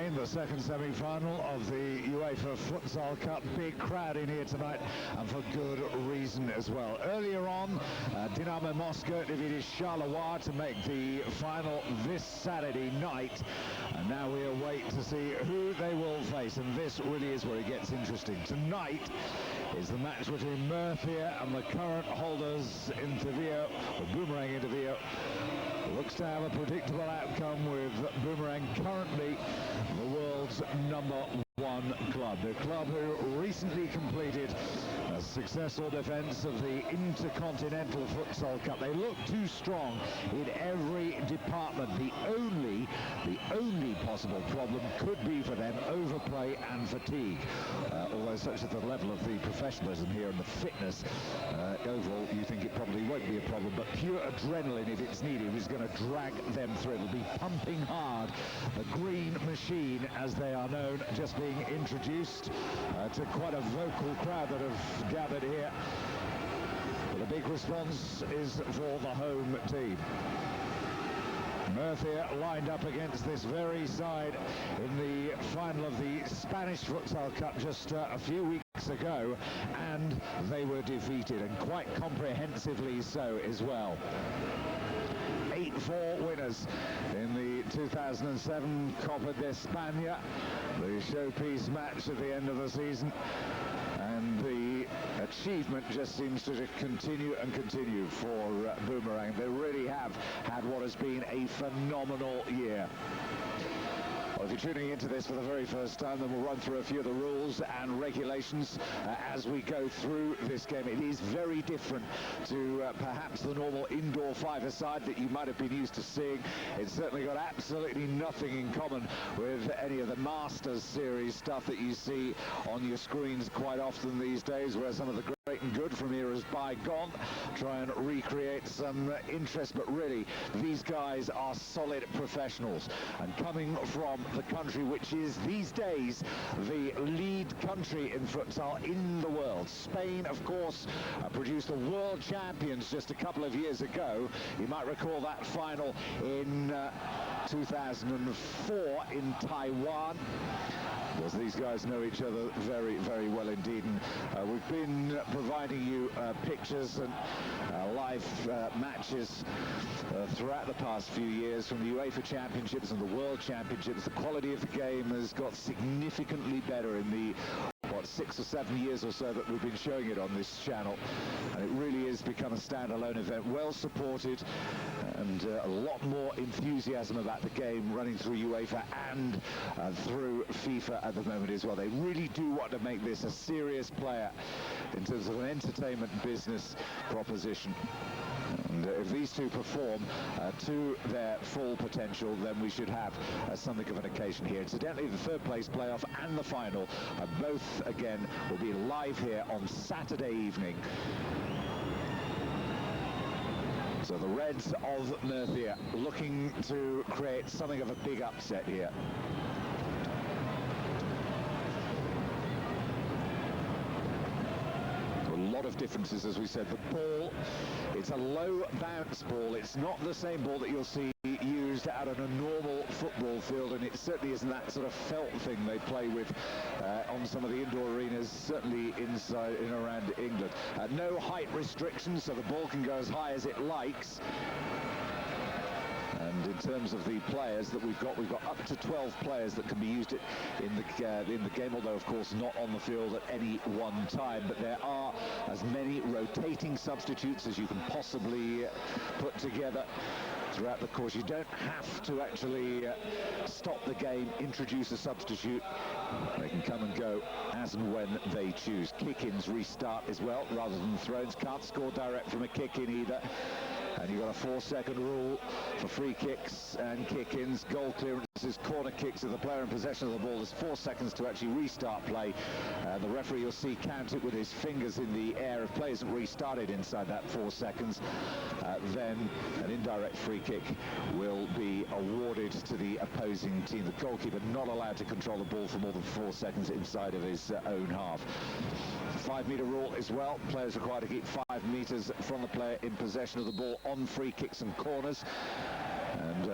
again, the second semi-final of the UEFA Futsal Cup. Big crowd in here tonight, and for good reason as well. Earlier on, Dynamo Moscow defeated Charleroi to make the final this Saturday night. And now we await to see who they will face, and this really is where it gets interesting. Tonight is the match between Murcia and the current holders, Interviú, or Boomerang Interviú. Looks to have a predictable outcome, with Boomerang currently the world's #1 club. The club who recently completed a successful defence of the Intercontinental Futsal Cup. They look too strong in every department. The only possible problem could be for them overplay and fatigue. Although such is the level of the professionalism here and the fitness, overall you think it probably won't be a problem, but pure adrenaline, if it's needed, is going to drag them through. It'll be pumping hard. The Green Machine, as they are known, just being introduced to quite a vocal crowd that have gathered here. But the big response is for the home team. Murcia lined up against this very side in the final of the Spanish Futsal Cup just a few weeks ago, and they were defeated, and quite comprehensively so as well. 8-4 winners in the 2007 Copa de España, the showpiece match at the end of the season. And the achievement just seems to continue and continue for Boomerang. They really have had what has been a phenomenal year. Well, if you're tuning into this for the very first time, then we'll run through a few of the rules and regulations as we go through this game. It is very different to perhaps the normal indoor five-a-side that you might have been used to seeing. It's certainly got absolutely nothing in common with any of the Masters Series stuff that you see on your screens quite often these days, where some of the great and good from eras bygone try and recreate some interest. But really, these guys are solid professionals, and coming from the country which is these days the lead country in futsal in the world. Spain, of course, produced the world champions just a couple of years ago. You might recall that final in 2004 in Taiwan. Because these guys know each other very, very well indeed. And we've been providing you pictures and live matches throughout the past few years from the UEFA Championships and the World Championships. The quality of the game has got significantly better in the 6 or 7 years or so that we've been showing it on this channel, and it really has become a standalone event, well supported, and a lot more enthusiasm about the game running through UEFA and through FIFA at the moment as well. They really do want to make this a serious player in terms of an entertainment business proposition. And if these two perform to their full potential, then we should have something of an occasion here. Incidentally, the third place playoff and the final both, again, will be live here on Saturday evening. So the Reds of Murcia looking to create something of a big upset here. A lot of differences, as we said. The ball, it's a low bounce ball. It's not the same ball that you'll see used out on a normal football field, and it certainly isn't that sort of felt thing they play with on some of the indoor arenas, certainly inside and around England. No height restrictions, so the ball can go as high as it likes. And in terms of the players that we've got up to 12 players that can be used in the game, although of course not on the field at any one time. But there are as many rotating substitutes as you can possibly put together throughout the course. You don't have to actually stop the game, introduce a substitute. They can come and go as and when they choose. Kick-ins restart as well, rather than throws. Can't score direct from a kick-in either. And you've got a 4-second rule for free kicks and kick-ins, goal clearances, corner kicks. If the player in possession of the ball, there's 4 seconds to actually restart play. The referee, you'll see, count it with his fingers in the air. If play isn't restarted inside that 4 seconds, then an indirect free kick will be awarded to the opposing team. The goalkeeper not allowed to control the ball for more than 4 seconds inside of his own half. 5-meter rule as well. Players required to keep 5 meters from the player in possession of the ball on free kicks and corners. And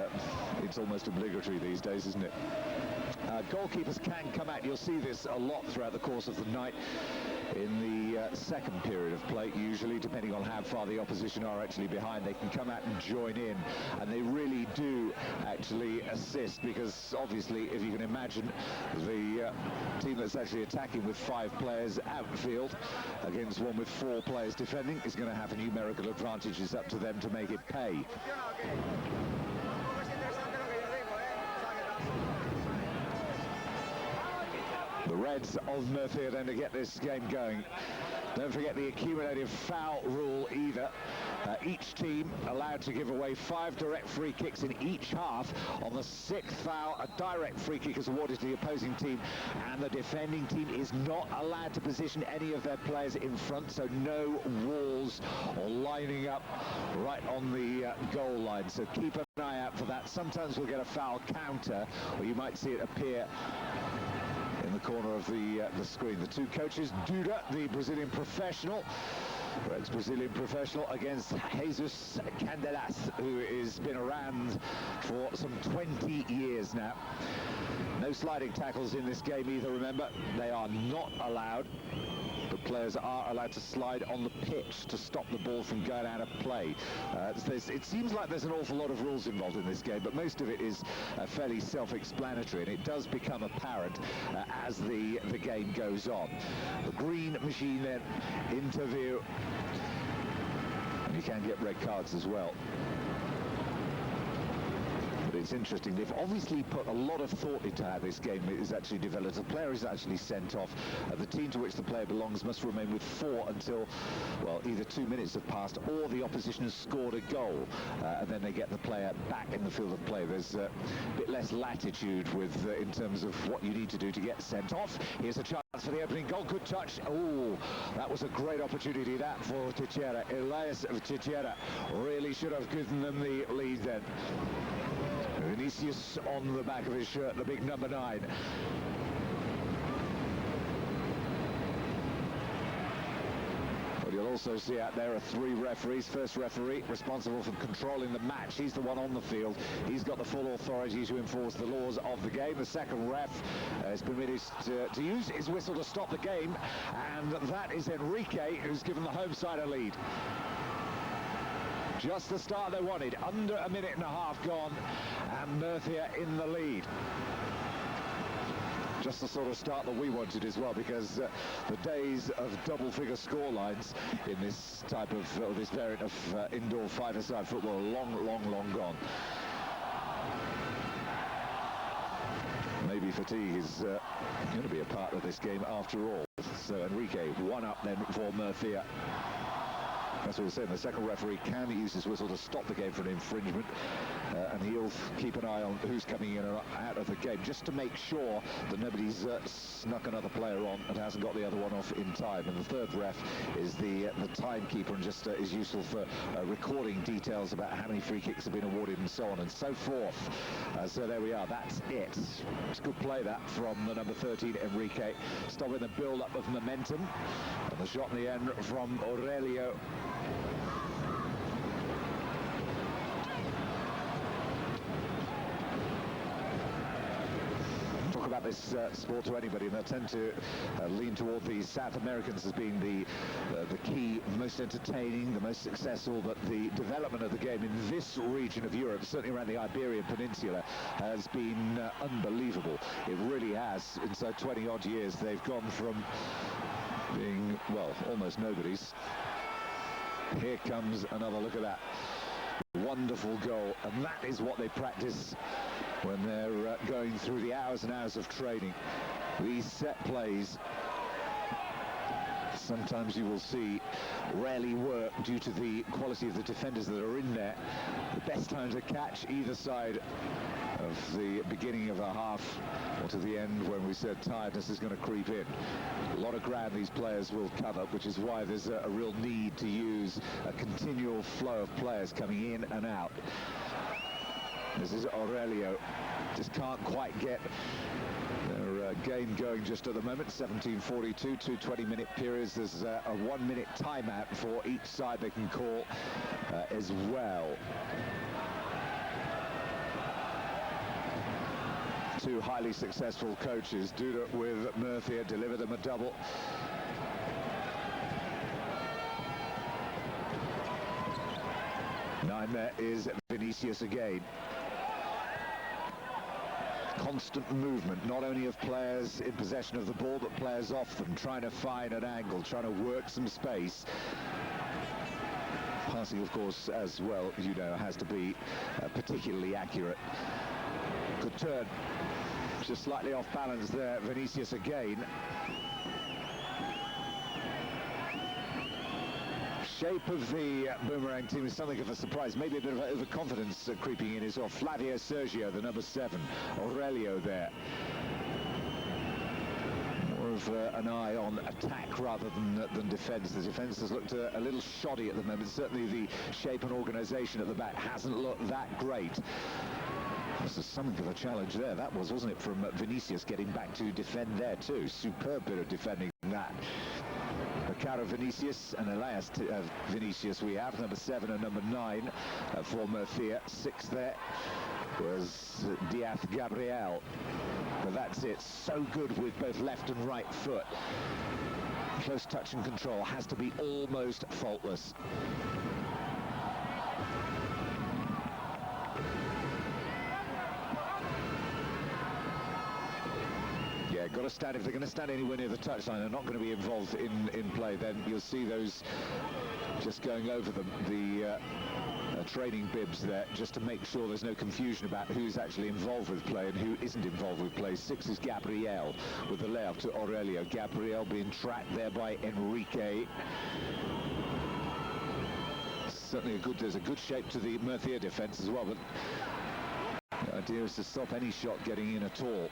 it's almost obligatory these days, isn't it? Goalkeepers can come out. You'll see this a lot throughout the course of the night in the second period of play, usually, depending on how far the opposition are actually behind. They can come out and join in, and they really do actually assist, because obviously, if you can imagine, the team that's actually attacking with 5 players outfield against one with 4 players defending is going to have a numerical advantage. It's up to them to make it pay. The Reds of Murcia then to get this game going. Don't forget the accumulative foul rule either. Each team allowed to give away 5 direct free kicks in each half. On the 6th foul, a direct free kick is awarded to the opposing team, and the defending team is not allowed to position any of their players in front, so no walls or lining up right on the goal line. So keep an eye out for that. Sometimes we'll get a foul counter, or you might see it appear in the corner of the screen. The two coaches, Duda, the Brazilian professional, ex-Brazilian professional, against Jesus Candelas, who has been around for some 20 years now. No sliding tackles in this game either, remember. They are not allowed. But players are allowed to slide on the pitch to stop the ball from going out of play. It seems like there's an awful lot of rules involved in this game, but most of it is fairly self-explanatory, and it does become apparent as the game goes on. The green machine then, Interviú, and you can get red cards as well. But it's interesting, they've obviously put a lot of thought into how this game is actually developed. The player is actually sent off. The team to which the player belongs must remain with 4 until, well, either 2 minutes have passed or the opposition has scored a goal, and then they get the player back in the field of play. There's a bit less latitude with in terms of what you need to do to get sent off. Here's a chance for the opening goal. Good touch. Oh, that was a great opportunity, that, for Teixeira. Elias Teixeira really should have given them the lead then. Vinicius on the back of his shirt, the big number 9. But you'll also see out there are 3 referees. First referee responsible for controlling the match. He's the one on the field. He's got the full authority to enforce the laws of the game. The second ref is permitted to use his whistle to stop the game, and that is Enrique, who's given the home side a lead. Just the start they wanted. Under a minute and a half gone, and Murcia in the lead. Just the sort of start that we wanted as well, because the days of double-figure scorelines in this type of, this variant of indoor 5-a-side football are long, long, long gone. Maybe fatigue is going to be a part of this game after all. So Enrique, 1 up then for Murcia. That's what we're saying. The second referee can use his whistle to stop the game for an infringement, and he'll keep an eye on who's coming in and out of the game, just to make sure that nobody's snuck another player on and hasn't got the other one off in time. And the third ref is the timekeeper, and just is useful for recording details about how many free kicks have been awarded and so on and so forth. So there we are. That's it. It's good play, that, from the number 13, Enrique, stopping the build-up of momentum. And the shot in the end from Aurelio. Talk about this sport to anybody, and they'll tend to lean toward the South Americans as being the key, most entertaining, the most successful. But the development of the game in this region of Europe, certainly around the Iberian Peninsula, has been unbelievable. It really has. Inside 20-odd years, they've gone from being, well, almost nobodies. Here comes another look at that. Wonderful goal, and that is what they practice when they're going through the hours and hours of training. These set plays, sometimes you will see, rarely work due to the quality of the defenders that are in there. The best time to catch either side of the beginning of a half, or to the end when we said tiredness is going to creep in. A lot of ground these players will cover, which is why there's a real need to use a continual flow of players coming in and out. This is Aurelio. Just can't quite get their game going just at the moment. 17:42, 2 20-minute periods. There's a 1-minute timeout for each side they can call as well. Two highly successful coaches. Duda with Murcia delivered them a double. Nine there is Vinicius again. Constant movement, not only of players in possession of the ball, but players off them, trying to find an angle, trying to work some space. Passing, of course, as well, you know, has to be particularly accurate. Good turn. Just slightly off balance there, Vinicius again. Shape of the Boomerang team is something of a surprise, maybe a bit of overconfidence creeping in as well. Flavio Sergio, the number 7, Aurelio there. More of an eye on attack rather than defence. The defence has looked a little shoddy at the moment. Certainly the shape and organisation at the back hasn't looked that great. This is something of a challenge there, that was, wasn't it, from Vinicius getting back to defend there too. Superb bit of defending that. Caro Vinicius and Elias Vinicius we have, number 7 and number 9 for Murcia. 6 there was Diaz Gabriel. But that's it, so good with both left and right foot. Close touch and control, has to be almost faultless. Got to stand, if they're going to stand anywhere near the touchline, they're not going to be involved in play, then you'll see those just going over them, the training bibs there, just to make sure there's no confusion about who's actually involved with play and who isn't involved with play. 6 is Gabriel with the layoff to Aurelio. Gabriel being tracked there by Enrique. Certainly there's a good shape to the Murcia defence as well, but the idea is to stop any shot getting in at all.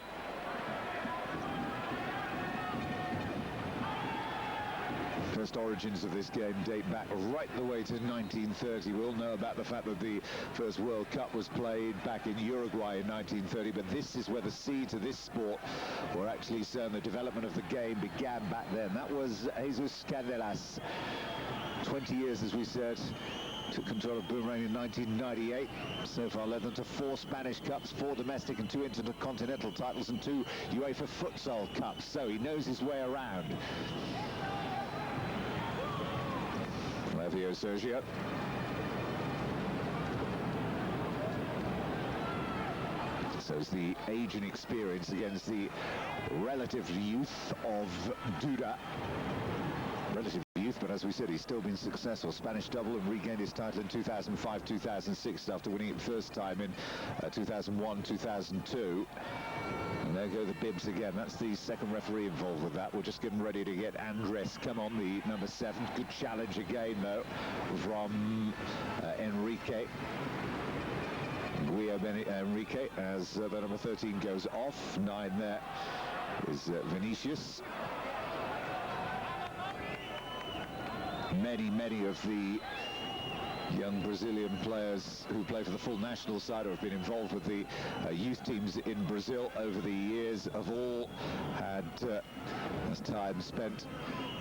First origins of this game date back right the way to 1930. We'll know about the fact that the first World Cup was played back in Uruguay in 1930, but this is where the seeds of this sport were actually sown. The development of the game began back then. That was Jesus Candelas. 20 years, as we said. Took control of Boomerang in 1998. So far led them to 4 Spanish Cups, 4 domestic and 2 intercontinental titles and 2 UEFA Futsal Cups. So he knows his way around. Flavio Sergio. So it's the age and experience against the relative youth of Duda. Relative youth, but as we said, he's still been successful. Spanish double and regained his title in 2005-2006 after winning it first time in 2001-2002. And there go the bibs again. That's the second referee involved with that. We're just getting ready to get Andres come on, the number 7. Good challenge again, though, from Enrique. Enrique, as the number 13 goes off. 9 there is Vinicius. Many of the young Brazilian players who play for the full national side or have been involved with the youth teams in Brazil over the years have all had time spent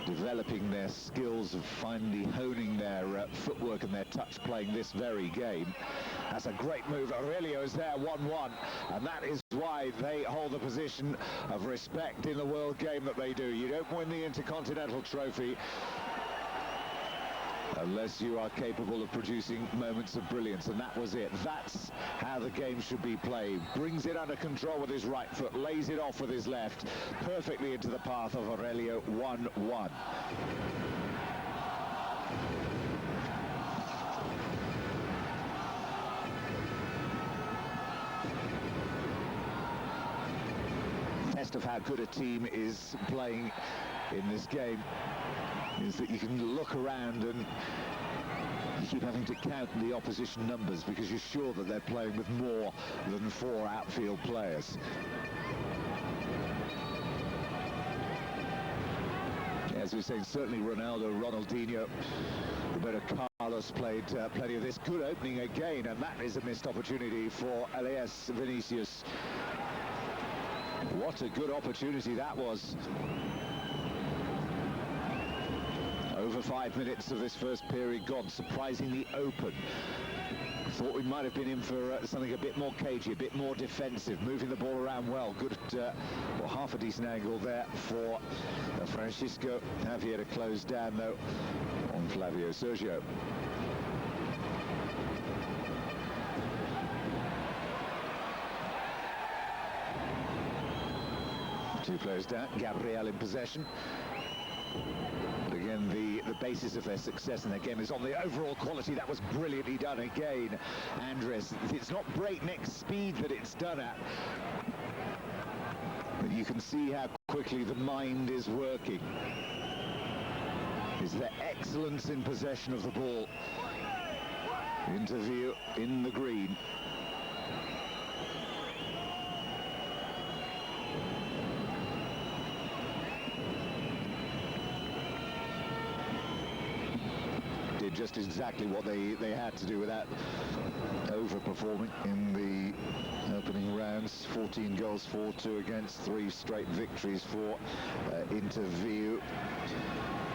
developing their skills of finally honing their footwork and their touch playing this very game. That's a great move. Aurelio is there, 1-1, and that is why they hold the position of respect in the world game that they do. You don't win the Intercontinental Trophy unless you are capable of producing moments of brilliance, and that was it. That's how the game should be played. Brings it under control with his right foot, lays it off with his left, perfectly into the path of Aurelio. 1-1. Test of how good a team is playing in this game is that you can look around and you keep having to count the opposition numbers because you're sure that they're playing with more than 4 outfield players. As we were saying, certainly Ronaldo, Ronaldinho, Roberto Carlos played plenty of this. Good opening again, and that is a missed opportunity for Elias Vinicius. What a good opportunity that was. Over over 5 minutes of this first period gone, surprisingly open. Thought we might have been in for something a bit more cagey, a bit more defensive, moving the ball around well. Good, well, half a decent angle there for Francisco Javier to close down, though, on Flavio Sergio. Two players down, Gabriel in possession. But again, the basis of their success in their game is on the overall quality. That was brilliantly done again, Andres. It's not breakneck speed that it's done at, but you can see how quickly the mind is working. Is their excellence in possession of the ball. Interviú in the green. Did just exactly what they had to do without overperforming in the opening rounds. 14 goals, 4-2 against, 3 straight victories for Interviú.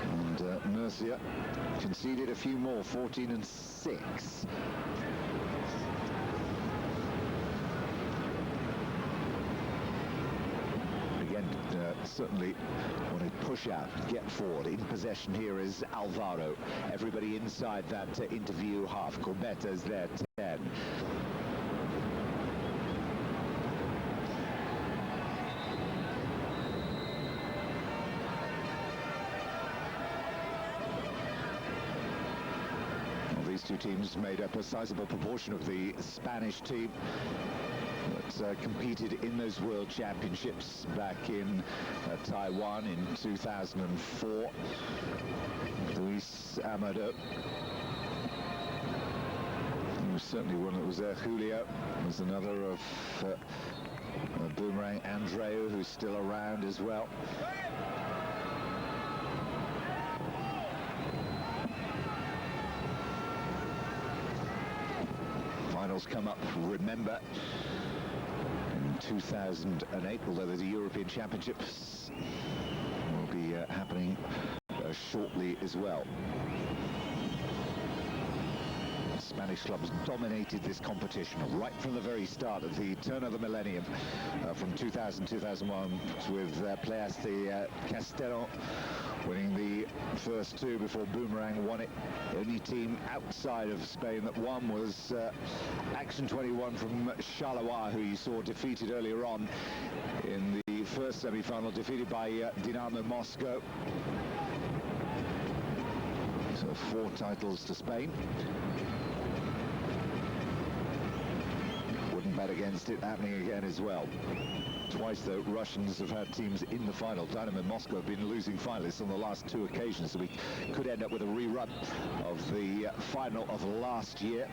And Murcia conceded a few more, 14 and 6. Again, certainly want to push out, get forward. In possession here is Alvaro. Everybody inside that Interviú half. Corbeta's there, 10. Well, these two teams made up a sizable proportion of the Spanish team that competed in those World Championships back in Taiwan in 2004. Luis Amado, he was certainly one that was there. Julio was another of Boomerang. Andreu, who's still around as well. Finals come up, remember, 2008, although the European Championships will be happening shortly as well. Spanish clubs dominated this competition right from the very start of the turn of the millennium, from 2000-2001, with Playas de Castello winning the first two before Boomerang won it. The only team outside of Spain that won was Action 21 from Charleroi, who you saw defeated earlier on in the first semi-final, defeated by Dinamo Moscow. So 4 titles to Spain. Wouldn't bet against it happening again as well. Twice, though, Russians have had teams in the final. Dynamo Moscow have been losing finalists on the last 2 occasions, so we could end up with a rerun of the final of last year.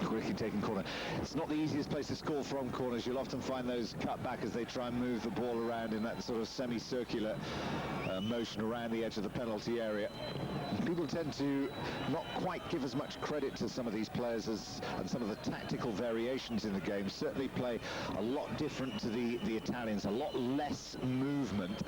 Quickly taking corner. It's not the easiest place to score from corners. You'll often find those cut back as they try and move the ball around in that sort of semicircular motion around the edge of the penalty area. People tend to not quite give as much credit to some of these players and some of the tactical variations in the game. Certainly play a lot different to the Italians, a lot less movement.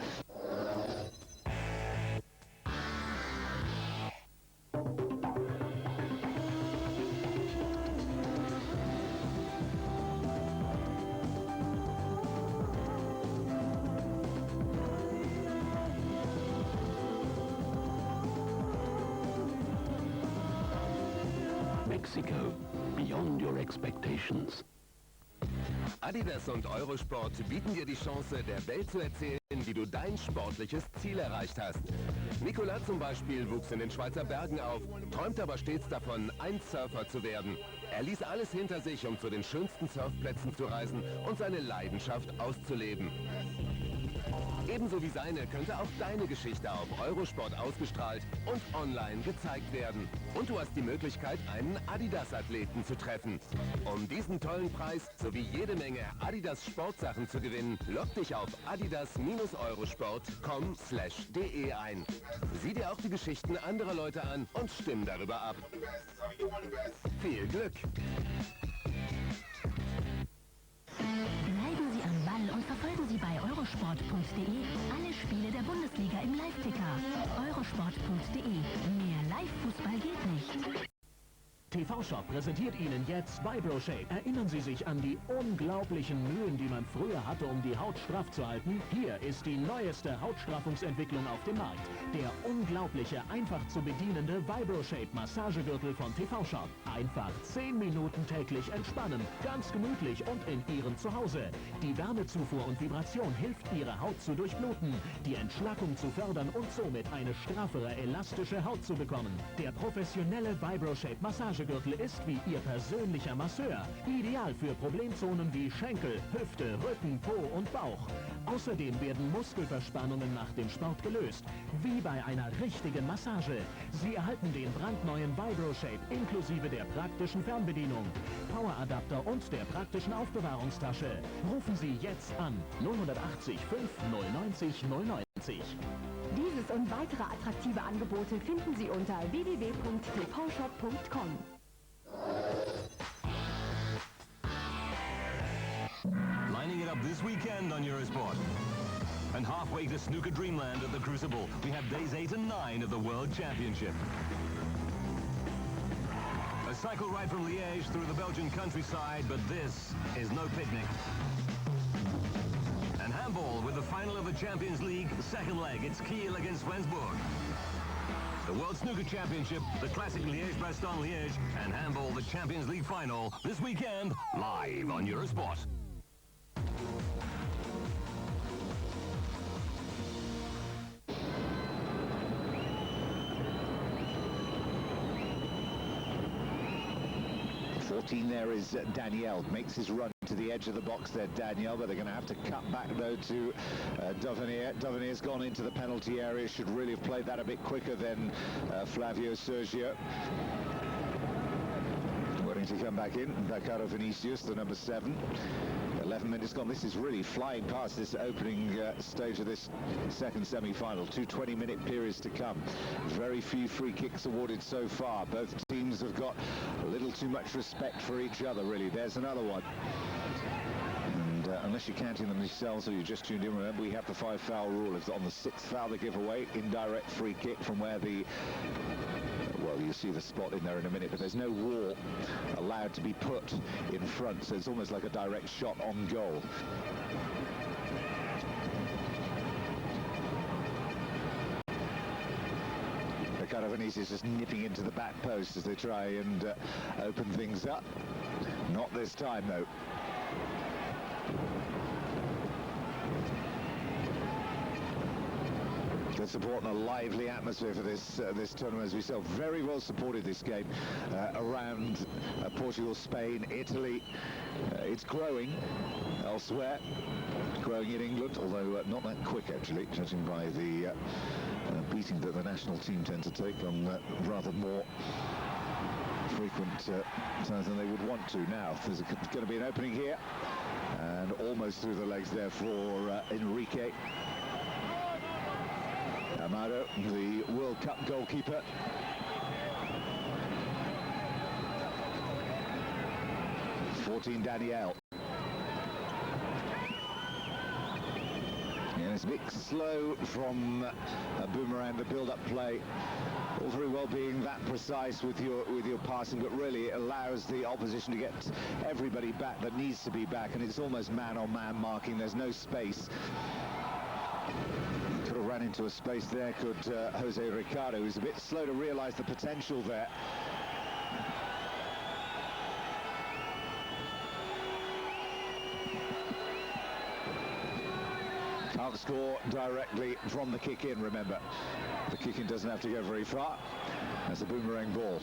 Mexico, beyond your expectations. Adidas und Eurosport bieten dir die Chance, der Welt zu erzählen, wie du dein sportliches Ziel erreicht hast. Nicolas zum Beispiel wuchs in den Schweizer Bergen auf, träumt aber stets davon, ein Surfer zu werden. Er ließ alles hinter sich, um zu den schönsten Surfplätzen zu reisen und seine Leidenschaft auszuleben. Ebenso wie seine könnte auch deine Geschichte auf Eurosport ausgestrahlt und online gezeigt werden. Und du hast die Möglichkeit, einen Adidas-Athleten zu treffen. Um diesen tollen Preis sowie jede Menge Adidas-Sportsachen zu gewinnen, log dich auf adidas-eurosport.com/de ein. Sieh dir auch die Geschichten anderer Leute an und stimm darüber ab. Viel Glück! Bleiben Sie am Ball und verfolgen Sie bei Eurosport.de, alle Spiele der Bundesliga im Live-Ticker. Eurosport.de, mehr Live-Fußball geht nicht. TV-Shop präsentiert Ihnen jetzt VibroShape. Erinnern Sie sich an die unglaublichen Mühen, die man früher hatte, um die Haut straff zu halten? Hier ist die neueste Hautstraffungsentwicklung auf dem Markt. Der unglaubliche, einfach zu bedienende VibroShape Massagegürtel von TV-Shop. Einfach 10 Minuten täglich entspannen. Ganz gemütlich und in Ihrem Zuhause. Die Wärmezufuhr und Vibration hilft, Ihre Haut zu durchbluten, die Entschlackung zu fördern und somit eine straffere, elastische Haut zu bekommen. Der professionelle VibroShape Massagegürtel ist wie Ihr persönlicher Masseur. Ideal für Problemzonen wie Schenkel, Hüfte, Rücken, Po und Bauch. Außerdem werden Muskelverspannungen nach dem Sport gelöst. Wie bei einer richtigen Massage. Sie erhalten den brandneuen VibroShape inklusive der praktischen Fernbedienung, Poweradapter und der praktischen Aufbewahrungstasche. Rufen Sie jetzt an 080 5 090 090. Dieses und weitere attraktive Angebote finden Sie unter www.tvshop.com. Lining it up this weekend on Eurosport. And halfway to snooker dreamland at the Crucible, we have days 8 and 9 of the World Championship. A cycle ride from Liège through the Belgian countryside, but this is no picnic. And handball with the final of the Champions League, second leg, it's Kiel against Flensburg. The World Snooker Championship, the classic Liège-Bastogne-Liège, and handball, the Champions League final, this weekend, live on Eurosport. There is Daniel, makes his run to the edge of the box there, Daniel, but they're going to have to cut back though to Dovenier. Dovenier's gone into the penalty area, should really have played that a bit quicker than Flavio Sergio. Waiting to come back in, back out of Vinicius, the number 7. 11 minutes gone. This is really flying past this opening stage of this second semi-final. 2 20-minute periods to come. Very few free kicks awarded so far. Both teams have got a little too much respect for each other, really. There's another one. And unless you're counting them yourselves or you just tuned in, remember we have the 5-foul rule. If on the 6th foul they give away, indirect free kick from where the... Well, you'll see the spot in there in a minute, but there's no wall allowed to be put in front, so it's almost like a direct shot on goal. Ricardo Vinicius just nipping into the back post as they try and open things up. Not this time, though. Good support and a lively atmosphere for this tournament, as we saw. Very well supported this game around Portugal, Spain, Italy. It's growing elsewhere, growing in England, although not that quick actually, judging by the beating that the national team tend to take on rather more frequent times than they would want to. Now there's going to be an opening here, and almost through the legs there for Enrique Amado, the World Cup goalkeeper. Daniel. And it's a bit slow from Boomerang, the build-up play. All very well being that precise with your passing, but really it allows the opposition to get everybody back that needs to be back, and it's almost man-on-man marking. There's no space. Could have ran into a space there, could Jose Ricardo, who's a bit slow to realise the potential there. Can't score directly from the kick-in, remember. The kick-in doesn't have to go very far. That's a Boomerang ball.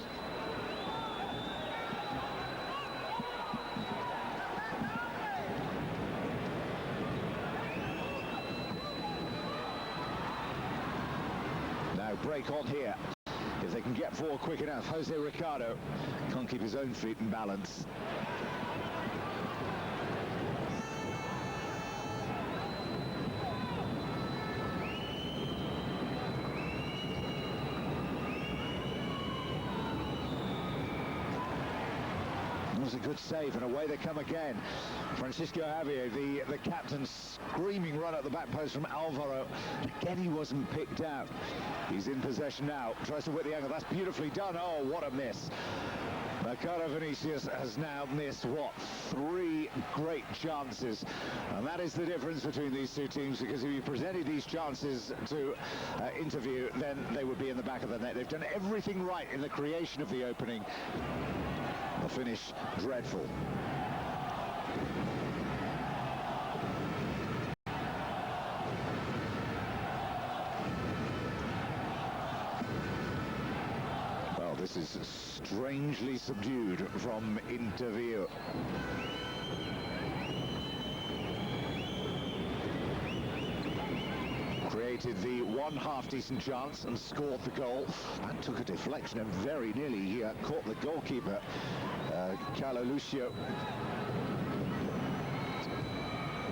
Now break on here. If they can get forward quick enough, Jose Ricardo can't keep his own feet in balance. That was a good save, and away they come again. Francisco Javier, the captain, screaming run at the back post from Alvaro. Again, he wasn't picked out. He's in possession now. Tries to whip the angle. That's beautifully done. Oh, what a miss. Ricardo Vinicius has now missed, what, 3 great chances. And that is the difference between these two teams, because if you presented these chances to Interviú, then they would be in the back of the net. They've done everything right in the creation of the opening. The finish, dreadful. This is strangely subdued from Interviú. Created the one half-decent chance and scored the goal. And took a deflection and very nearly caught the goalkeeper, Carlo Lucio.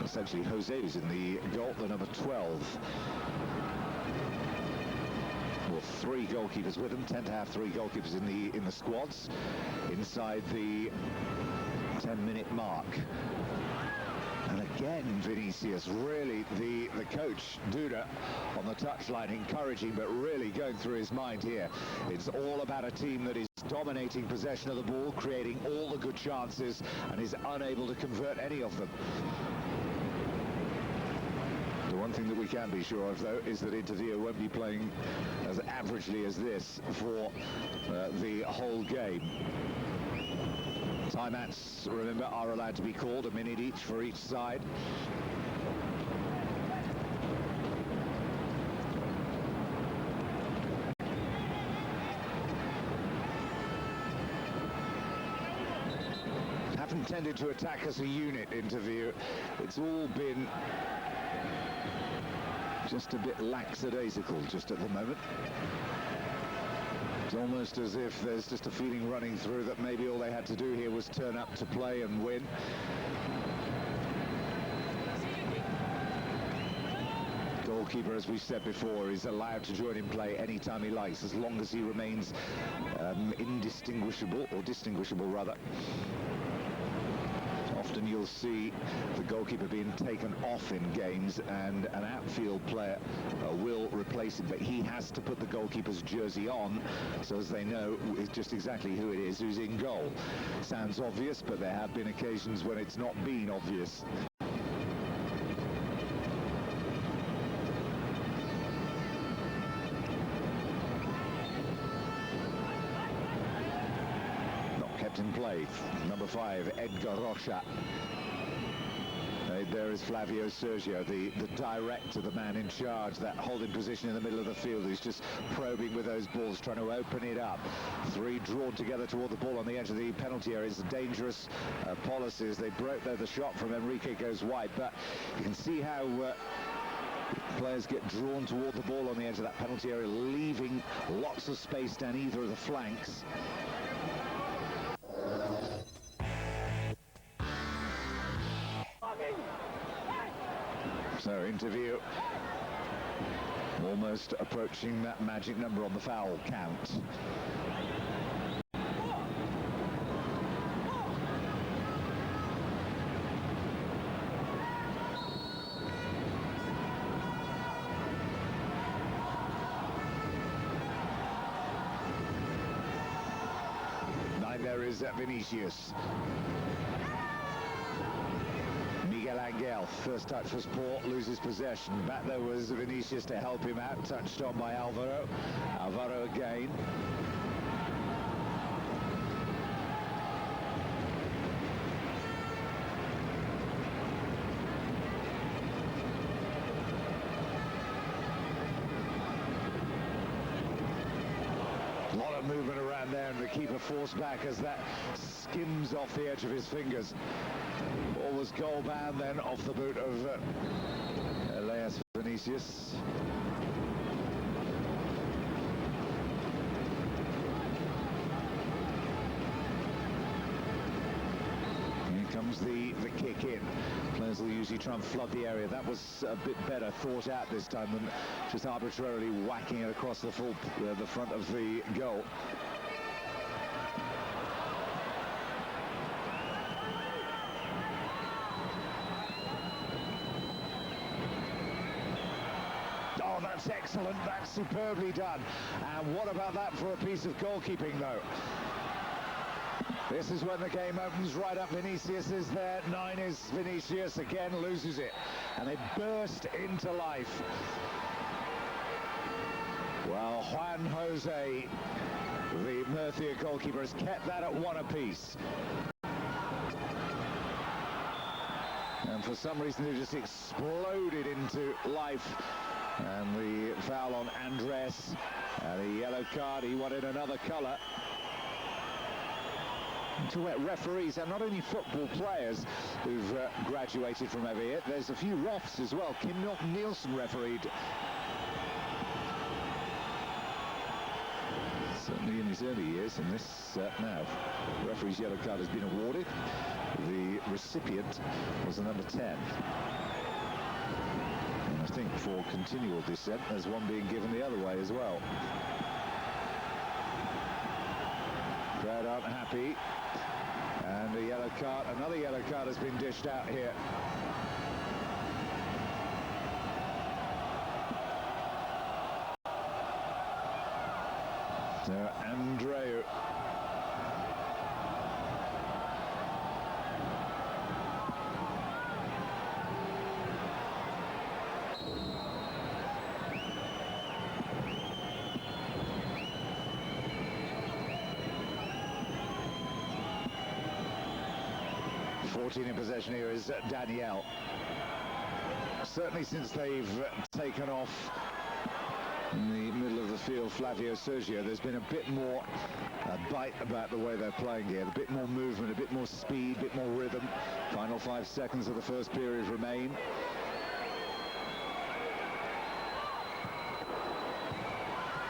Essentially, Jose is in the goal, the number 12. Well, 3 goalkeepers with them. Tend to have 3 goalkeepers in the squads inside the 10-minute mark. And again, Vinicius, really the coach Duda on the touchline, encouraging, but really going through his mind here. It's all about a team that is dominating possession of the ball, creating all the good chances, and is unable to convert any of them. The one thing that we can be sure of, though, is that Interviú won't be playing as averagely as this for the whole game. Timeouts, remember, are allowed to be called, a minute each for each side. Haven't tended to attack as a unit, Interviú. It's all been just a bit lackadaisical just at the moment. It's almost as if there's just a feeling running through that maybe all they had to do here was turn up to play and win. Goalkeeper, as we said before, is allowed to join in play anytime he likes, as long as he remains indistinguishable, or distinguishable rather. Often you'll see the goalkeeper being taken off in games and an outfield player will replace him, but he has to put the goalkeeper's jersey on so as they know just exactly who it is who's in goal. Sounds obvious, but there have been occasions when it's not been obvious. In play, number 5, Edgar Rocha. There is Flavio Sergio, the director, the man in charge, that holding position in the middle of the field, who's just probing with those balls, trying to open it up. 3 drawn together toward the ball on the edge of the penalty area. It's dangerous policies. They broke, though, the shot from Enrique goes wide, but you can see how players get drawn toward the ball on the edge of that penalty area, leaving lots of space down either of the flanks. So Interviú almost approaching that magic number on the foul count. There is Vinicius. Miguel Angel, first touch was poor, loses possession. Back there was Vinicius to help him out, touched on by Alvaro. Alvaro again. A lot of movement around there, and the keeper forced back as that skims off the edge of his fingers. Ball was goal bound then, off the boot of Elias Vinicius. Here comes the kick in. Players will usually try and flood the area. That was a bit better thought out this time than just arbitrarily whacking it across the front of the goal. That's superbly done. And what about that for a piece of goalkeeping, though? This is when the game opens right up. Vinicius is there. 9 is Vinicius. Again, loses it. And they burst into life. Well, Juan Jose, the Murcia goalkeeper, has kept that at 1 apiece. And for some reason, it just exploded into life. And the foul on Andres. And a yellow card. He wanted another colour. To referees, and not only football players who've graduated from over here, there's a few refs as well. Kim Nielsen refereed. Certainly in his early years, and this now, referee's yellow card has been awarded. The recipient was the number 10. And I think for continual dissent, there's one being given the other way as well. Crowd aren't happy. And a yellow card, another yellow card has been dished out here. So Andreu. In possession here is Danielle. Certainly since they've taken off in the middle of the field Flavio Sergio, there's been a bit more bite about the way they're playing here, a bit more movement, a bit more speed, a bit more rhythm. Final 5 seconds of the first period remain.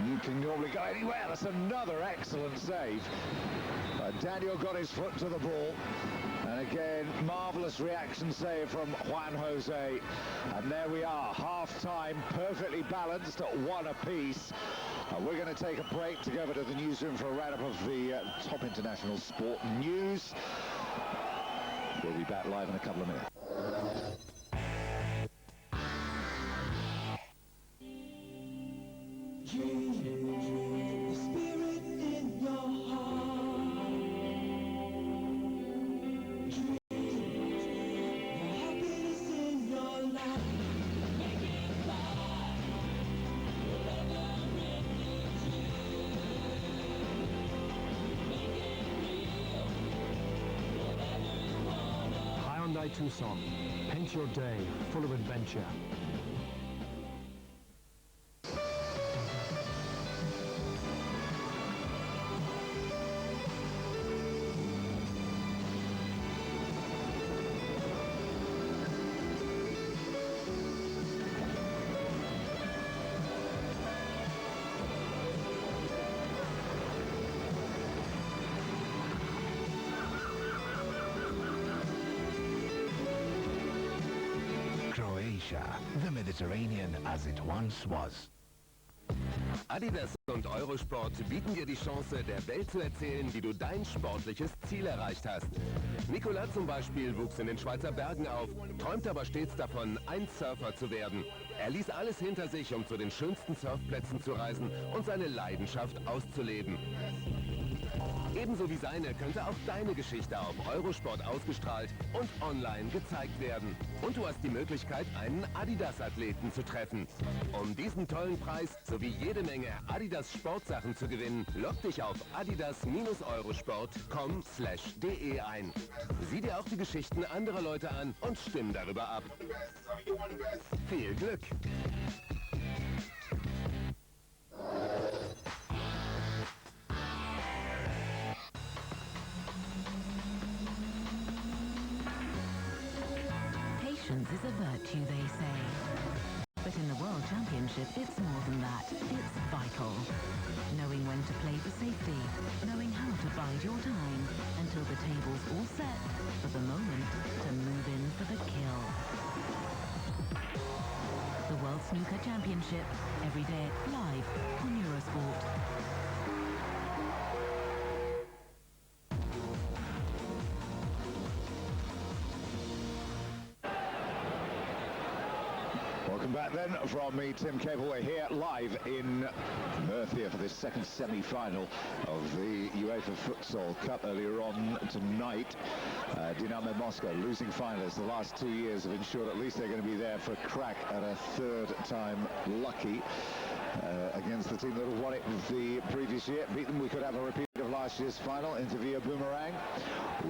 You can normally go anywhere. That's another excellent save. Daniel got his foot to the ball. And again, marvellous reaction save from Juan Jose. And there we are, half-time, perfectly balanced at 1 apiece. We're going to take a break to go over to the newsroom for a roundup of the top international sport news. We'll be back live in a couple of minutes. Tucson. Paint your day full of adventure. The Mediterranean as it once was. Adidas und Eurosport bieten dir die Chance, der Welt zu erzählen, wie du dein sportliches Ziel erreicht hast. Nicolas zum Beispiel wuchs in den Schweizer Bergen auf, träumt aber stets davon, ein Surfer zu werden. Er ließ alles hinter sich, um zu den schönsten Surfplätzen zu reisen und seine Leidenschaft auszuleben. Ebenso wie seine könnte auch deine Geschichte auf Eurosport ausgestrahlt und online gezeigt werden. Und du hast die Möglichkeit, einen Adidas-Athleten zu treffen. Um diesen tollen Preis sowie jede Menge Adidas Sportsachen zu gewinnen, log dich auf adidas-eurosport.com/de ein. Sieh dir auch die Geschichten anderer Leute an und stimm darüber ab. Viel Glück! Patience is a virtue, they say. But in the World Championship, it's more than that. It's vital. Knowing when to play for safety. Knowing how to bide your time until the table's all set for the moment to move in for the kill. The World Snooker Championship. Every day live on Eurosport. Well, Welcome back then from me, Tim Cable. We're here live in Murcia for this second semi-final of the UEFA Futsal Cup. Earlier on tonight, Dinamo Moscow, losing finalists the last 2 years, have ensured at least they're going to be there for a crack at a third time lucky against the team that have won it the previous year. Beat them, we could have a repeat of last year's final. Interviú Boomerang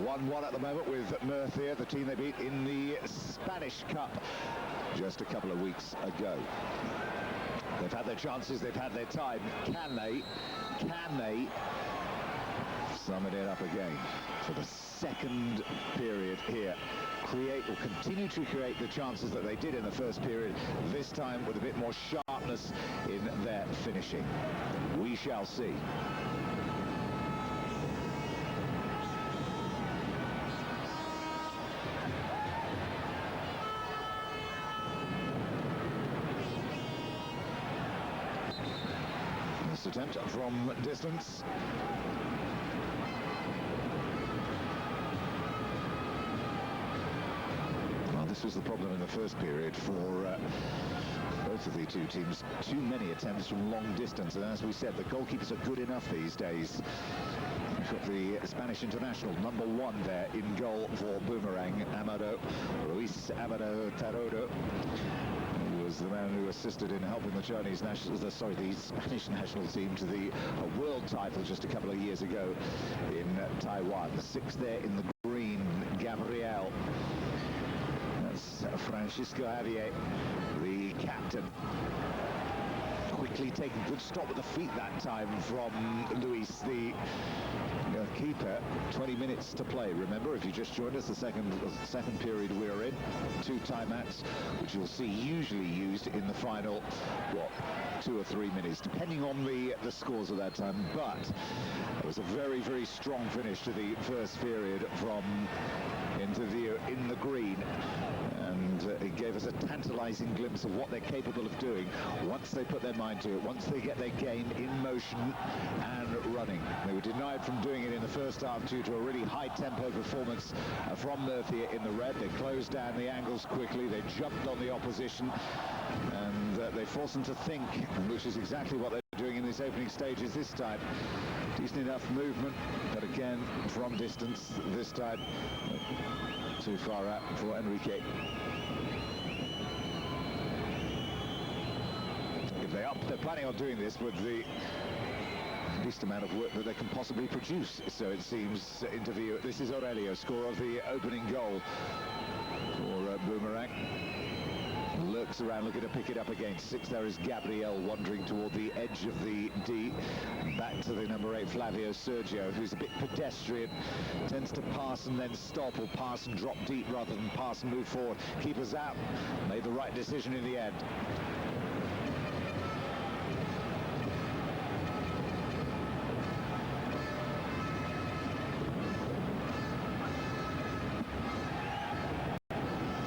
1-1 at the moment with Murcia, the team they beat in the Spanish Cup just a couple of weeks ago. They've had their chances, they've had their time. Can they sum it up again for the second period here? Create or continue to create the chances that they did in the first period, this time with a bit more sharpness in their finishing. We shall see. This attempt from distance. Well, this was the problem in the first period for both of the two teams. Too many attempts from long distance, and as we said, the goalkeepers are good enough these days. We've got the Spanish international, #1 there in goal for Boomerang, Luis Amado Tarodo. Was the man who assisted in helping the the Spanish national team to the world title just a couple of years ago in Taiwan. The sixth there in the green, Gabriel. That's Francisco Javier, the captain. Quickly taken, good stop with the feet that time from Luis, the keeper. 20 minutes to play. Remember, if you just joined us, the second period we're in. 2 timeouts, which you'll see usually used in the final, 2 or 3 minutes, depending on the scores of that time. But it was a very, very strong finish to the first period from Interviú in the green. And it gave us a tantalizing glimpse of what they're capable of doing once they put their mind to it, once they get their game in motion and running. They were denied from doing it in the first half due to a really high-tempo performance from Murcia in the red. They closed down the angles quickly, they jumped on the opposition, and they forced them to think, which is exactly what they're doing in these opening stages this time. Decent enough movement, but again, from distance this time. Too far out for Enrique. If they're planning on doing this with the least amount of work that they can possibly produce, so it seems. Interviú. This is Aurelio, scorer of the opening goal for Boomerang. Lurks around, looking to pick it up again. 6 there is Gabriel, wandering toward the edge of the D. Back to the #8, Flavio Sergio, who's a bit pedestrian. Tends to pass and then stop, or pass and drop deep rather than pass and move forward. Keeper's out. Made the right decision in the end.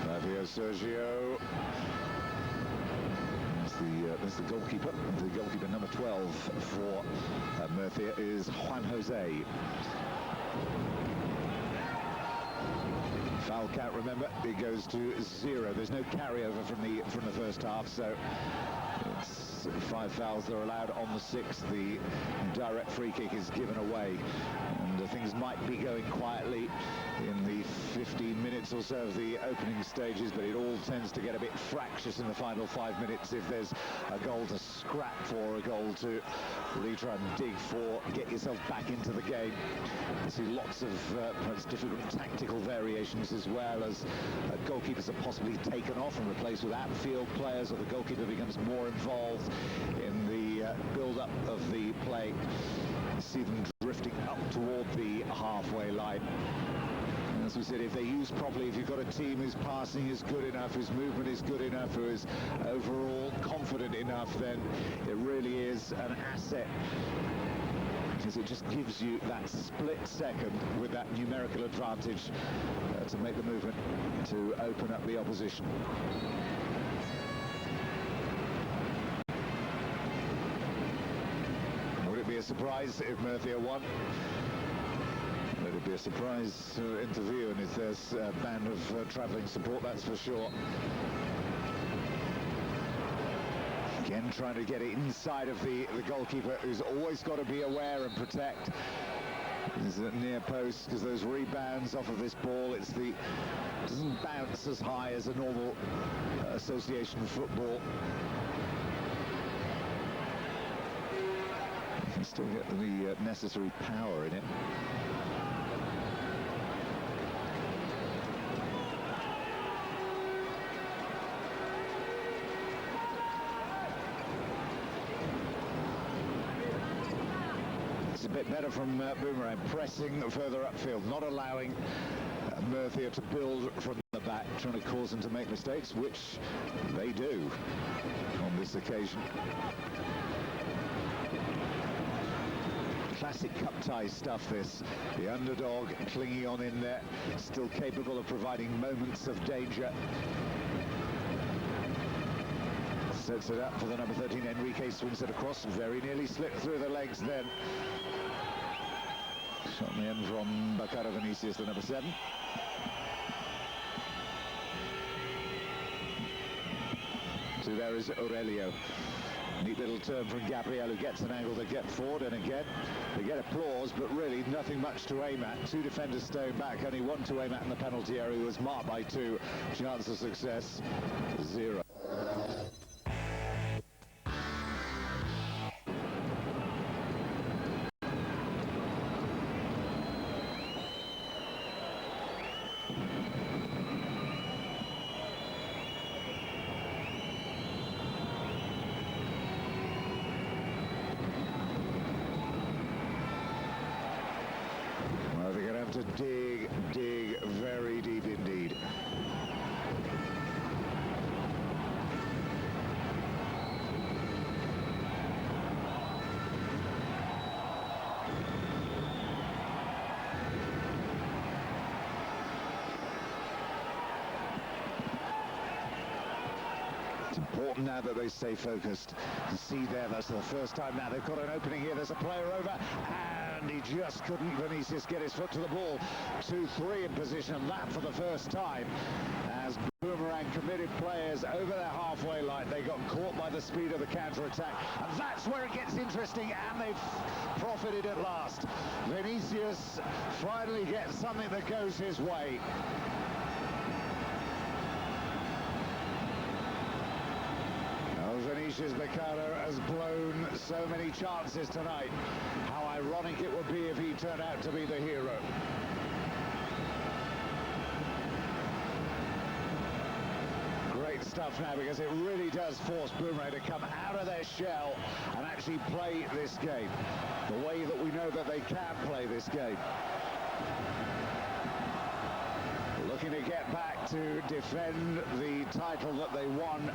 Flavio Sergio. That's the goalkeeper. The goalkeeper #12 for Murcia is Juan Jose. Foul count, remember, it goes to 0. There's no carryover from the first half, so it's 5 fouls that are allowed on the 6th. The direct free kick is given away, and things might be going quietly in the 15 minutes or so of the opening stages, but it all tends to get a bit fractious in the final 5 minutes if there's a goal to scrap for, a goal to really try and dig for, get yourself back into the game. You see lots of perhaps different tactical variations, as well as goalkeepers are possibly taken off and replaced with outfield players, or the goalkeeper becomes more involved in the build-up of the play. You see them drifting up toward the halfway line. As we said, if they use properly, if you've got a team whose passing is good enough, whose movement is good enough, who is overall confident enough, then it really is an asset, because it just gives you that split second with that numerical advantage to make the movement, to open up the opposition. Would it be a surprise if Murcia won? It would be a surprise to Interviú, and if there's a band of travelling support, that's for sure. Again, trying to get it inside of the goalkeeper, who's always got to be aware and protect. Is it near post, because those rebounds off of this ball, doesn't bounce as high as a normal association football. You can still get the necessary power in it. It's a bit better from Boomerang, pressing further upfield, not allowing Murcia to build from the back, trying to cause them to make mistakes, which they do on this occasion. Classic cup tie stuff, this. The underdog clinging on in there, still capable of providing moments of danger. Sets it up for the number 13, Enrique, swings it across, very nearly slipped through the legs then. Shot in the end from Bacaro Vinicius, the number 7. So there is Aurelio. Neat little turn from Gabriel, who gets an angle to get forward, and again they get applause, but really nothing much to aim at. 2 defenders staying back, only 1 to aim at in the penalty area, who was marked by 2. Chance of success, 0. They're going to have to dig very deep indeed. It's important now that they stay focused. You see there, that's the first time now they've got an opening here. There's a player over, and he just couldn't, Vinicius, get his foot to the ball. 2-3 in position, that for the first time. As Boomerang committed players over their halfway line, they got caught by the speed of the counter-attack. And that's where it gets interesting, and they've profited at last. Vinicius finally gets something that goes his way. Vinicius Bacaro has blown so many chances tonight. How ironic it would be if he turned out to be the hero. Great stuff now, because it really does force Boomerang to come out of their shell and actually play this game the way that we know that they can play this game. Looking to get back to defend the title that they won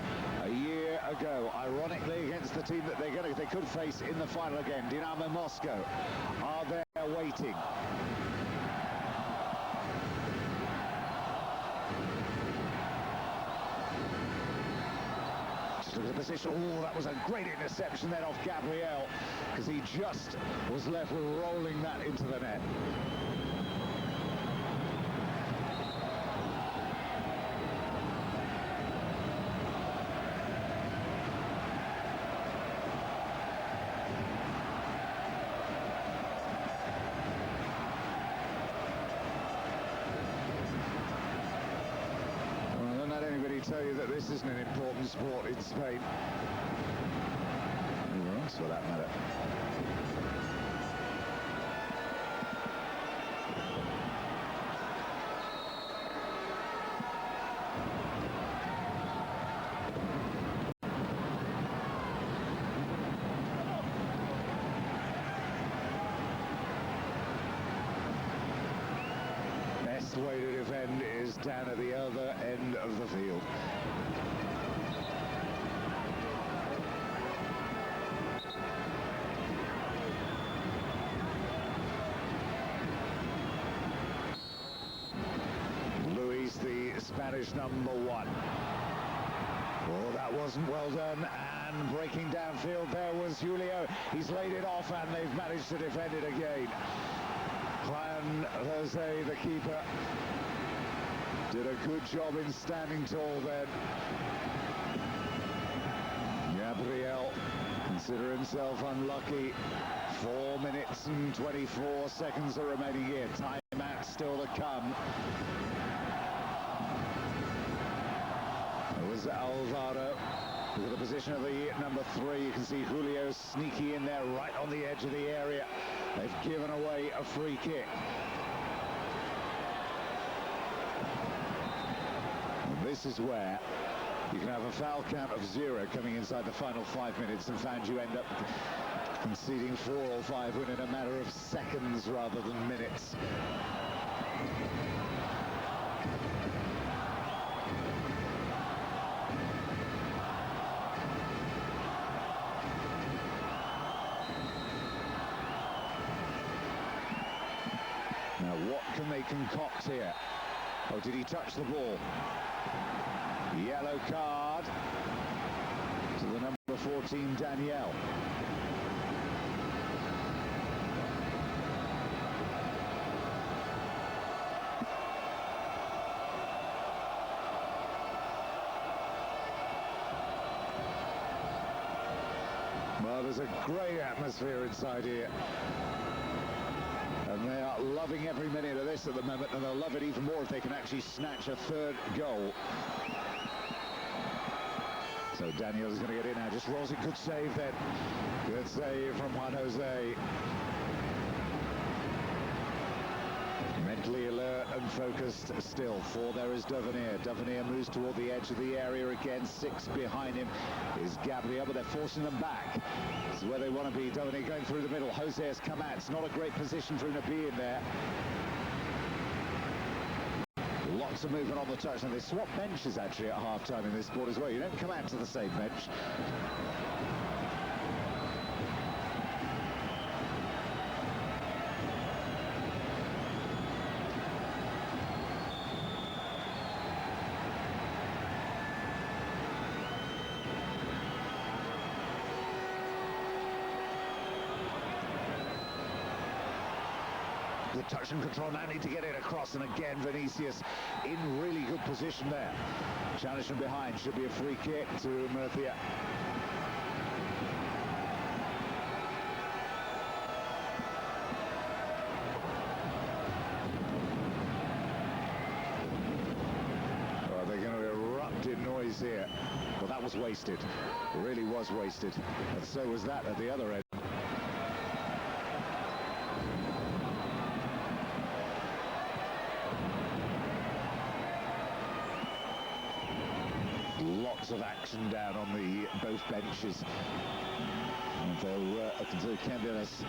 a year ago, ironically against the team that they could face in the final again. Dynamo Moscow are there waiting. Just look at the position. Oh, that was a great interception then off Gabriel, because he just was left rolling that into the net. Tell you that this isn't an important sport in Spain. Anywhere else for that matter. Best way to defend is down at the other end of the field. Luis, the Spanish number 1. Oh, that wasn't well done, and breaking downfield there was Julio. He's laid it off, and they've managed to defend it again. Juan Jose, the keeper, did a good job in standing tall then. Gabriel consider himself unlucky. 4 minutes and 24 seconds are remaining here. Timeout still to come. It was Alvaro. Look at the position of the number 3. You can see Julio sneaky in there right on the edge of the area. They've given away a free kick. And this is where you can have a foul count of 0 coming inside the final 5 minutes, and fans you end up conceding 4 or 5 within a matter of seconds rather than minutes. Now what can they concoct here? Oh, did he touch the ball? Yellow card to the number 14, Danielle. Well, there's a great atmosphere inside here. And they are loving every minute of this at the moment, and they'll love it even more if they can actually snatch a 3rd goal. So Daniel's going to get in now, just rolls it, good save then. Good save from Juan Jose. Mentally alert and focused still. 4 there is Tavernier. Tavernier moves toward the edge of the area again. 6 behind him is Gabriel, but they're forcing them back. This is where they want to be. Tavernier going through the middle. Jose has come out. It's not a great position for him to be in there. Lots of movement on the touch, and they swap benches actually at half-time in this sport as well. You don't come out to the same bench. Good touch and control, now need to get it across, and again Vinicius in really good position there. Challenge from behind, should be a free kick to Murcia. Oh, they're going to erupt in noise here. Well, that was wasted. It really was wasted. And so was that at the other end. Lots of action down on the both benches. And they'll Candelas,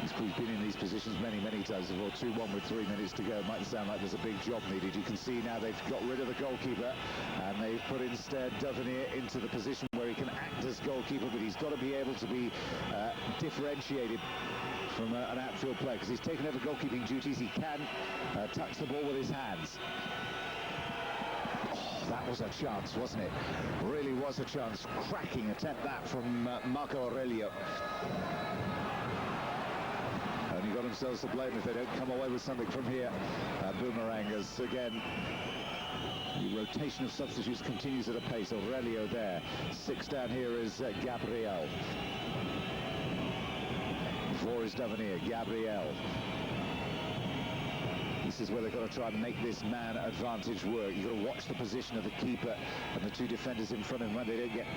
he's been in these positions many times before. 2-1 with 3 minutes to go. It might sound like there's a big job needed. You can see now they've got rid of the goalkeeper and they've put instead Tavernier into the position where he can act as goalkeeper, but he's got to be able to be differentiated from an outfield player, because he's taken over goalkeeping duties. He can touch the ball with his hands. That was a chance, wasn't it? Really was a chance. Cracking attempt that from Marco Aurelio. Only got themselves to blame if they don't come away with something from here. Boomerang, as again the rotation of substitutes continues at a pace. Aurelio there. 6 down here is Gabriel. 4 is Tavernier. Gabriel. This is where they've got to try and make this man advantage work. You've got to watch the position of the keeper and the 2 defenders in front of him when they don't get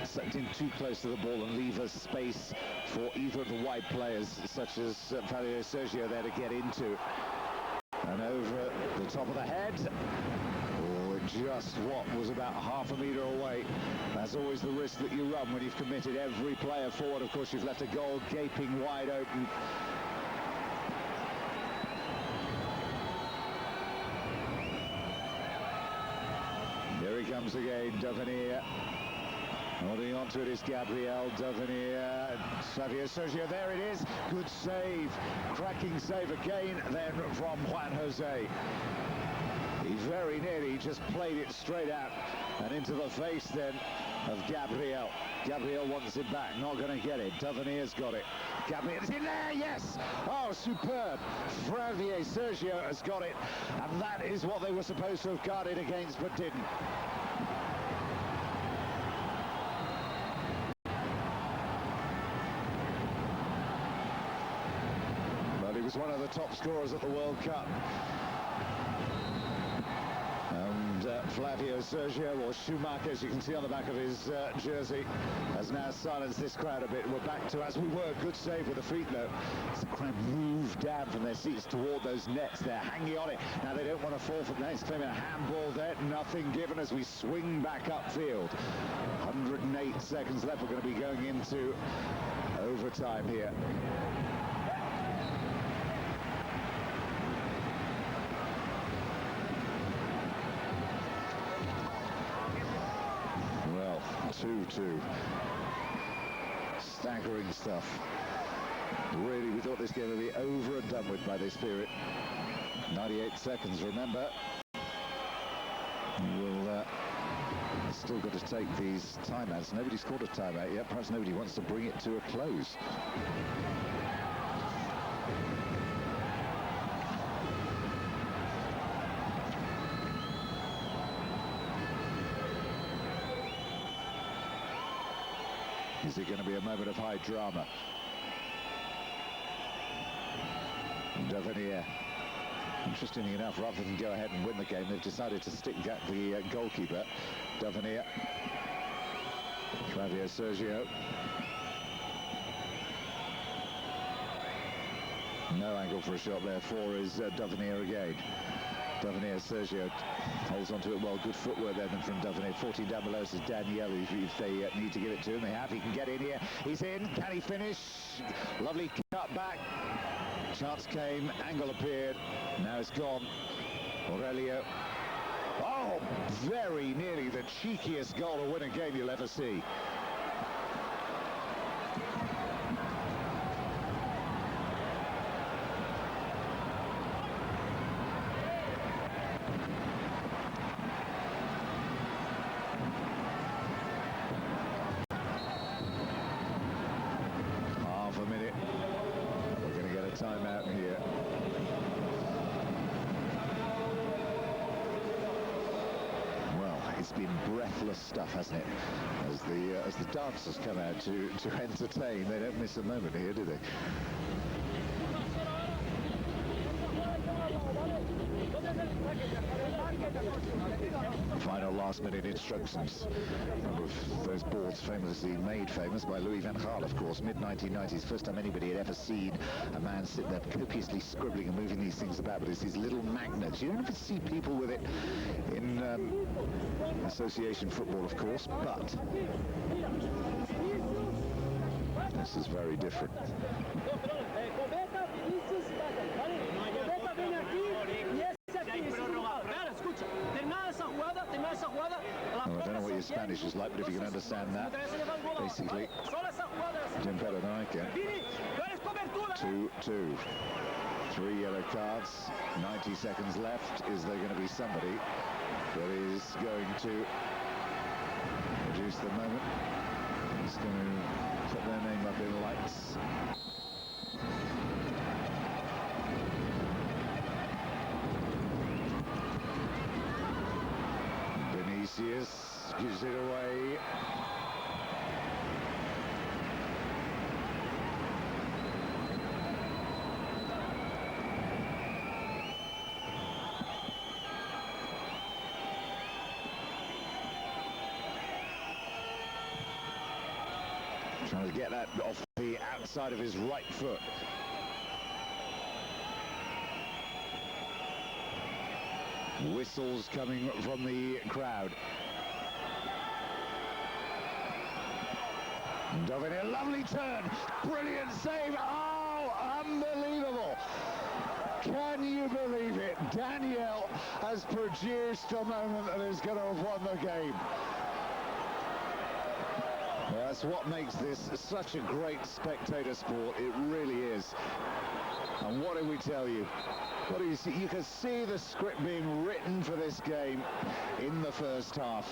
sucked in too close to the ball and leave a space for either of the wide players, such as Fabio Sergio, there to get into. And over the top of the head. Oh, just what was about half a metre away. That's always the risk that you run when you've committed every player forward. Of course, you've left a goal gaping wide open. Here he comes again, Tavernier. Holding on to it is Gabriel. Tavernier, Fabio Sergio, there it is. Good save, cracking save again then from Juan Jose. He very nearly just played it straight out and into the face then of Gabriel. Gabriel wants it back, not going to get it. Tavernier's got it. Gabriel's in there, yes! Oh, superb. Fabio Sergio has got it, and that is what they were supposed to have guarded against, but didn't. who's one of the top scorers at the World Cup. And Flavio Sergio, or Schumacher, as you can see on the back of his jersey, has now silenced this crowd a bit. We're back to as we were. Good save with the feet, though. As the crowd move down from their seats toward those nets. They're hanging on it. Now they don't want to fall from that. It's claiming a handball there. Nothing given as we swing back upfield. 108 seconds left. We're going to be going into overtime here. Well, 2-2. Staggering stuff. Really, we thought this game would be over and done with by this period. 98 seconds, remember. We'll still got to take these timeouts. Nobody scored a timeout yet. Perhaps nobody wants to bring it to a close. Is it going to be a moment of high drama? Davenier. Interestingly enough, rather than go ahead and win the game, they've decided to stick at the goalkeeper, Davenier. Flavio Sergio. No angle for a shot there. 4 is Davenier again. Davenier, Sergio holds onto it well. Good footwork there from Davenier. 14 down below is Daniel. If they need to give it to him, they have. He can get in here. He's in. Can he finish? Lovely cut back. Chance came. Angle appeared. Now it's gone. Aurelio. Oh, very nearly the cheekiest goal to win a game you'll ever see. Half a minute. We're going to get a timeout here. It's been breathless stuff, hasn't it? As the dancers come out to entertain, they don't miss a moment here, do they? Final last-minute instructions. One of those boards famously made famous by Louis van Gaal, of course, mid-1990s. First time anybody had ever seen a man sit there copiously scribbling and moving these things about, but it's these little magnets. You don't ever see people with it in association football, of course, but this is very different. Well, I don't know what your Spanish is like, but if you can understand that, basically, doing better than I can. 2-2. 3 yellow cards, 90 seconds left. Is there going to be somebody that is going to reduce the moment? Is going to put their name up in lights? Vinicius gives it away. Trying to get that off the outside of his right foot. Whistles coming from the crowd. Davenier, lovely turn, brilliant save. Oh, unbelievable. Can you believe it? Daniel has produced a moment that is going to have won the game. Well, that's what makes this such a great spectator sport. It really is. And what did we tell you? What do you see? You can see the script being written for this game in the first half.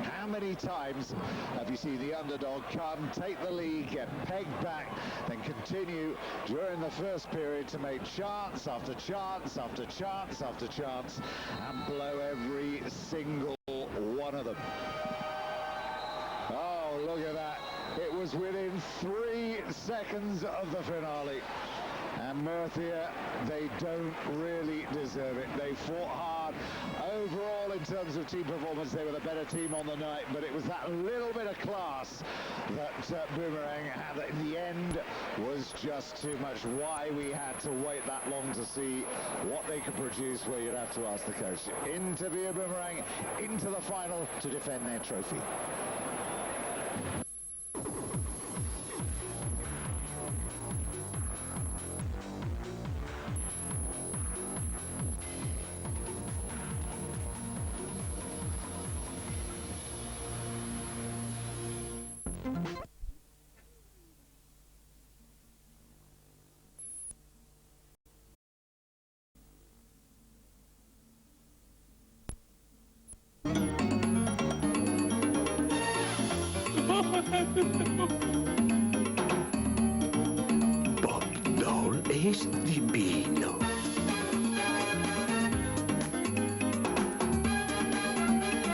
How many times have you seen the underdog come, take the lead, get pegged back, then continue during the first period to make chance after chance after chance after chance and blow every single one of them? Oh, look at that. It was within 3 seconds of the finale. And Murcia, they don't really deserve it. They fought hard. Overall, in terms of team performance, they were the better team on the night, but it was that little bit of class that Boomerang had in the end was just too much. Why we had to wait that long to see what they could produce, well, you'd have to ask the coach. Interviú Boomerang into the final to defend their trophy. Bob Doll es divino.